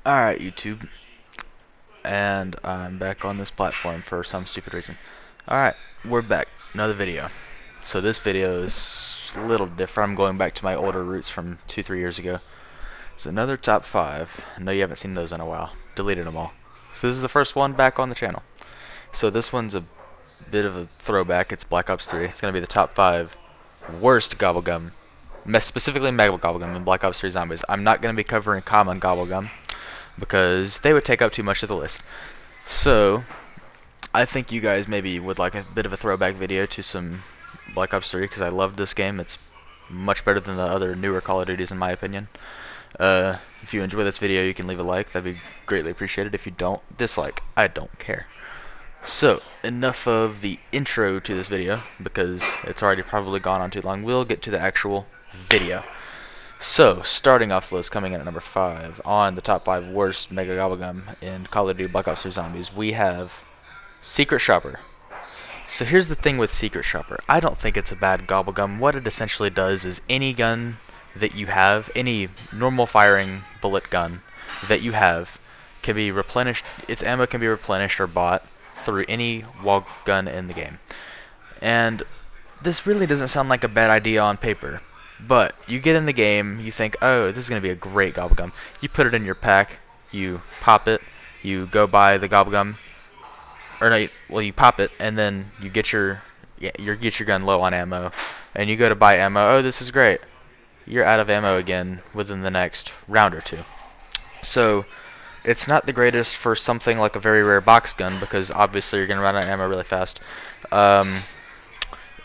Alright, YouTube, and I'm back on this platform for some stupid reason. Alright, we're back. Another video. So this video is a little different. I'm going back to my older roots from 2-3 years ago. It's another top 5. I know you haven't seen those in a while. Deleted them all. So this is the first one back on the channel. So this one's a bit of a throwback. It's Black Ops 3. It's going to be the top 5 worst gobblegum, specifically Mega Gobblegum in Black Ops 3 Zombies. I'm not going to be covering common gobblegum, because they would take up too much of the list. So I think you guys maybe would like a bit of a throwback video to some Black Ops 3, because I love this game. It's much better than the other newer Call of Duties in my opinion. If you enjoy this video, you can leave a like. That'd be greatly appreciated. If you don't, dislike. I don't care. So enough of the intro to this video, because it's already probably gone on too long. We'll get to the actual video. So, starting off the list, coming in at number 5 on the top 5 worst Mega Gobblegum in Call of Duty Black Ops 3 Zombies, we have Secret Shopper. So here's the thing with Secret Shopper. I don't think it's a bad gobblegum. What it essentially does is any gun that you have, any normal firing bullet gun that you have, can be replenished. Its ammo can be replenished or bought through any wall gun in the game. And this really doesn't sound like a bad idea on paper. But you get in the game, you think, oh, this is going to be a great gobblegum. You put it in your pack, you pop it, you go buy the gobblegum, or no, well, you pop it, and then you get your gun low on ammo, and you go to buy ammo. Oh, this is great. You're out of ammo again within the next round or two. So it's not the greatest for something like a very rare box gun, because obviously you're going to run out of ammo really fast.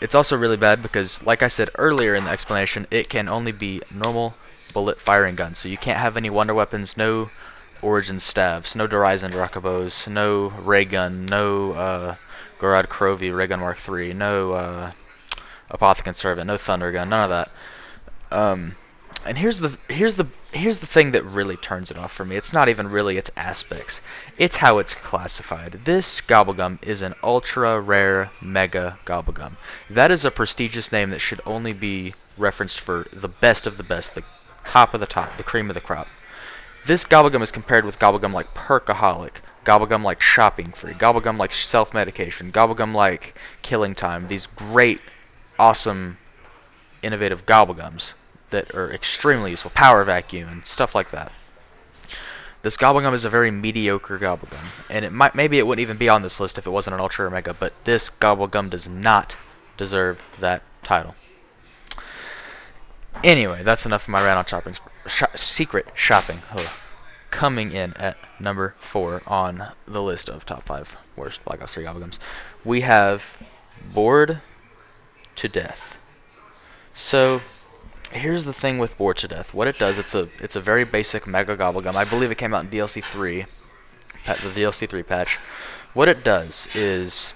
It's also really bad because, like I said earlier in the explanation, it can only be normal bullet firing guns. So you can't have any wonder weapons, no Origin staves, no Horizon Rockabos, no ray gun, no Gorod Krovi ray gun Mark III, no Apothecon Servant, no Thunder gun, none of that. And here's the thing that really turns it off for me. It's not even really its aspects. It's how it's classified. This gobblegum is an ultra rare mega gobblegum. That is a prestigious name that should only be referenced for the best of the best, the top of the top, the cream of the crop. This gobblegum is compared with gobblegum like Perkaholic, gobblegum like Shopping Free, gobblegum like Self-Medication, gobblegum like Killing Time. These great, awesome, innovative gobblegums that are extremely useful, Power Vacuum and stuff like that. This gobblegum is a very mediocre gobblegum, and maybe it wouldn't even be on this list if it wasn't an ultra or mega, but this gobblegum does not deserve that title. Anyway, that's enough of my rant on secret shopping. Ugh. Coming in at number 4 on the list of top 5 worst Black Ops 3 gobblegums, we have Bored to Death. So here's the thing with Bored to Death. What it does, it's a very basic mega gobblegum. I believe it came out in DLC 3, the DLC 3 patch. What it does is,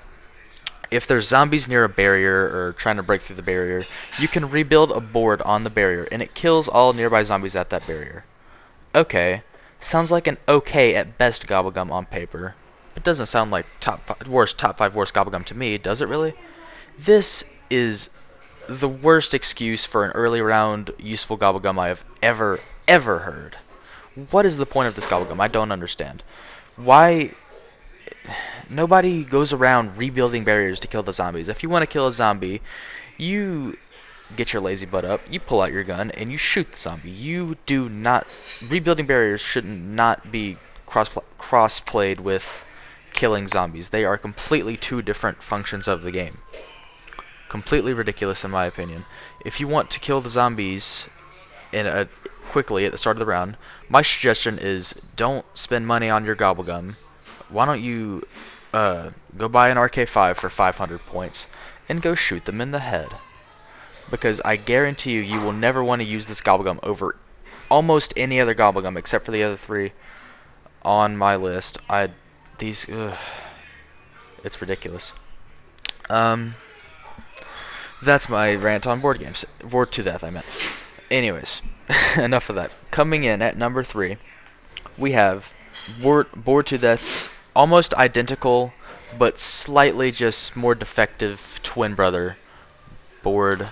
if there's zombies near a barrier or trying to break through the barrier, you can rebuild a board on the barrier, and it kills all nearby zombies at that barrier. Okay, sounds like an okay at best gobblegum on paper. It doesn't sound like top 5 worst gobblegum to me, does it really? This is the worst excuse for an early round useful gobblegum I have ever heard. What is the point of this gobblegum? I don't understand. Why? Nobody goes around rebuilding barriers to kill the zombies. If you want to kill a zombie, you get your lazy butt up, you pull out your gun, and you shoot the zombie. You do not... Rebuilding barriers should not be cross-played with killing zombies. They are completely two different functions of the game. Completely ridiculous in my opinion. If you want to kill the zombies quickly at the start of the round, my suggestion is don't spend money on your gobblegum. Why don't you go buy an RK5 for 500 points and go shoot them in the head? Because I guarantee you will never want to use this gobblegum over almost any other gobblegum except for the other 3 on my list. It's ridiculous. That's my rant on board games. Bored to Death, I meant. Anyways, enough of that. Coming in at number 3, we have Bored to Death's almost identical, but slightly just more defective twin brother, Bored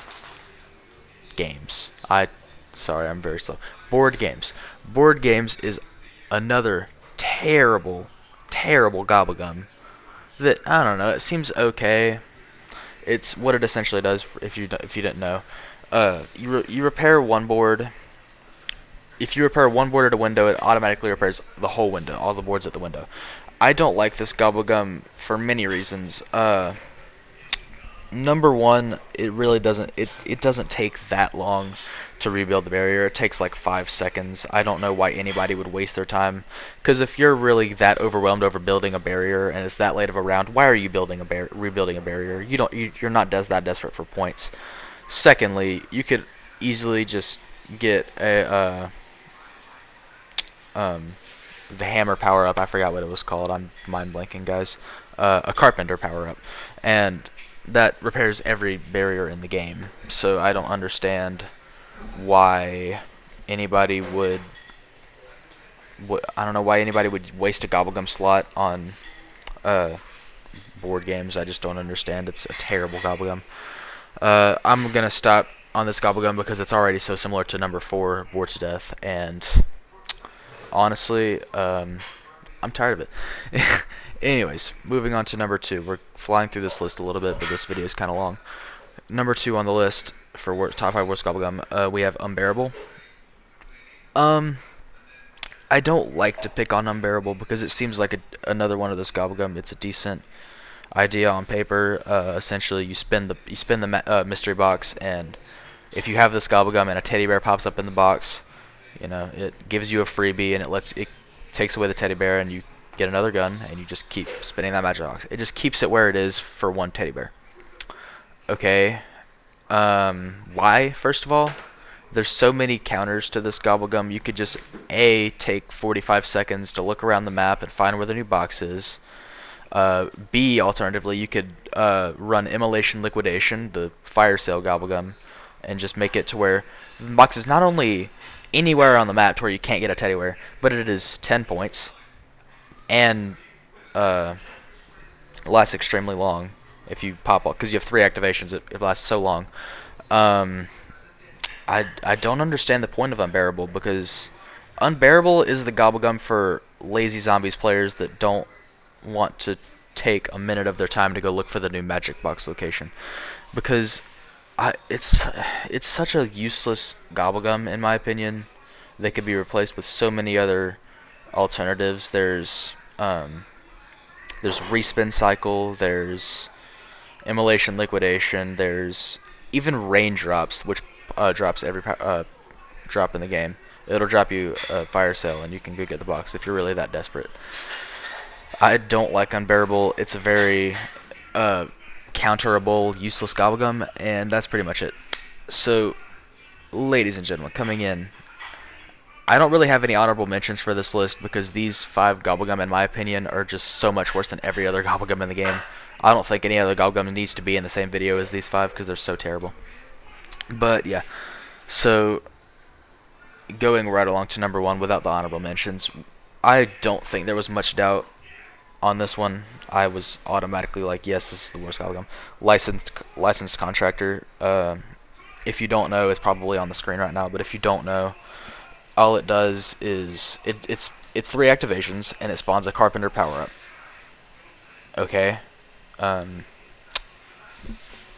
Games. Sorry, I'm very slow. Bored Games. Bored Games is another terrible, terrible gobblegum that, I don't know, it seems okay. It's what it essentially does, if you didn't know. You repair one board. If you repair one board at a window, it automatically repairs the whole window, all the boards at the window. I don't like this gobblegum for many reasons. Number one, it really doesn't. It doesn't take that long to rebuild the barrier. It takes like 5 seconds. I don't know why anybody would waste their time. Because if you're really that overwhelmed over building a barrier and it's that late of a round, why are you rebuilding a barrier? You're not that desperate for points. Secondly, you could easily just get the hammer power up. I forgot what it was called. I'm mind blanking, guys. A carpenter power up, and that repairs every barrier in the game. So I don't understand why anybody would. I don't know why anybody would waste a gobblegum slot on board games. I just don't understand. It's a terrible gobblegum. I'm gonna stop on this gobblegum because it's already so similar to number 4, Bored to Death, and honestly, I'm tired of it. Anyways, moving on to number 2. We're flying through this list a little bit, but this video is kind of long. Number 2 on the list for top 5 worst gobblegum, we have Unbearable. I don't like to pick on Unbearable because it seems like another one of those gobblegum. It's a decent idea on paper. Essentially, you spin the mystery box, and if you have this gobblegum and a teddy bear pops up in the box, you know, it gives you a freebie, and it takes away the teddy bear, and you get another gun, and you just keep spinning that magic box. It just keeps it where it is for one teddy bear. Okay. Why? First of all, there's so many counters to this gobblegum. You could just take 45 seconds to look around the map and find where the new box is. B, alternatively, you could run Immolation Liquidation, the fire sale gobblegum, and just make it to where the box is not only anywhere on the map to where you can't get a teddy bear, but it is 10 points and lasts extremely long if you pop up, because you have 3 activations. It lasts so long. I don't understand the point of Unbearable, because Unbearable is the gobblegum for lazy zombies players that don't want to take a minute of their time to go look for the new magic box location, because it's such a useless gobblegum in my opinion. They could be replaced with so many other alternatives. There's respin cycle, there's Immolation Liquidation, there's even raindrops, which drops every drop in the game. It'll drop you a fire sale, and you can go get the box if you're really that desperate. I don't like Unbearable. It's a very counterable, useless gobblegum, and that's pretty much it. So, ladies and gentlemen, coming in, I don't really have any honorable mentions for this list because these 5 gobblegum, in my opinion, are just so much worse than every other gobblegum in the game. I don't think any other gobblegum needs to be in the same video as these 5 because they're so terrible. But yeah, so going right along to number 1 without the honorable mentions, I don't think there was much doubt on this one. I was automatically like, yes, this is the worst gobblegum. Licensed Contractor. If you don't know, it's probably on the screen right now, but if you don't know, all it does is it's 3 activations, and it spawns a carpenter power up. Okay.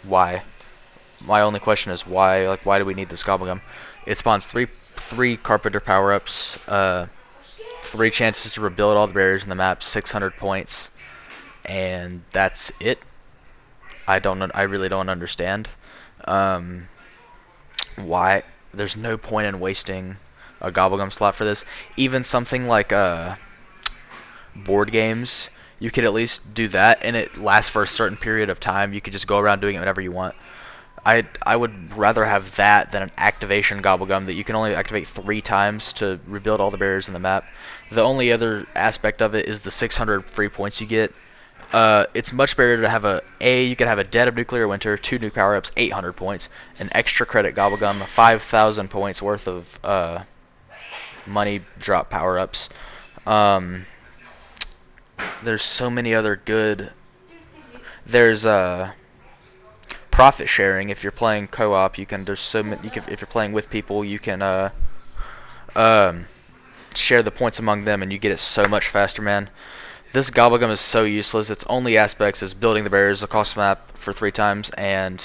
Why? My only question is why. Like, why do we need this gobblegum? It spawns three carpenter power ups, 3 chances to rebuild all the barriers in the map, 600 points, and that's it. I really don't understand why. There's no point in wasting a gobblegum slot for this. Even something like board games, you could at least do that, and it lasts for a certain period of time. You could just go around doing it whenever you want. I would rather have that than an activation gobblegum that you can only activate 3 times to rebuild all the barriers in the map. The only other aspect of it is the 600 free points you get. It's much better to have you could have a Dead of Nuclear Winter, 2 new power-ups, 800 points, an extra credit gobblegum, 5,000 points worth of money drop power-ups. There's so many other good. There's profit sharing. If you're playing co-op, you can. There's so many. If you're playing with people, you can share the points among them, and you get it so much faster, man. This gobblegum is so useless. Its only aspects is building the barriers across the map for 3 times and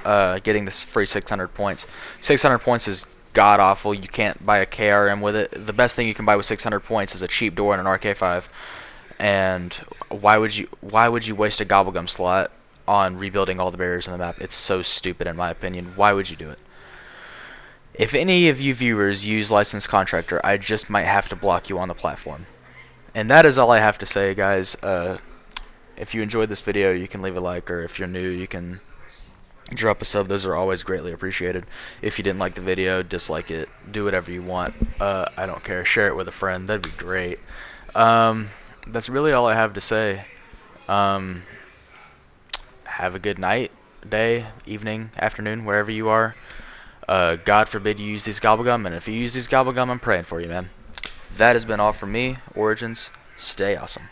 getting this free 600 points. 600 points is god awful. You can't buy a KRM with it. The best thing you can buy with 600 points is a cheap door and an RK5. And why would you waste a gobblegum slot on rebuilding all the barriers in the map? It's so stupid in my opinion. Why would you do it? If any of you viewers use licensed contractor, I just might have to block you on the platform. And that is all I have to say, guys. If you enjoyed this video, you can leave a like, or if you're new, you can drop a sub. Those are always greatly appreciated. If you didn't like the video, dislike it. Do whatever you want. I don't care. Share it with a friend. That'd be great. That's really all I have to say. Have a good night, day, evening, afternoon, wherever you are. God forbid you use these gobblegum, and if you use these gobblegum, I'm praying for you, man. That has been all from me, Origins. Stay awesome.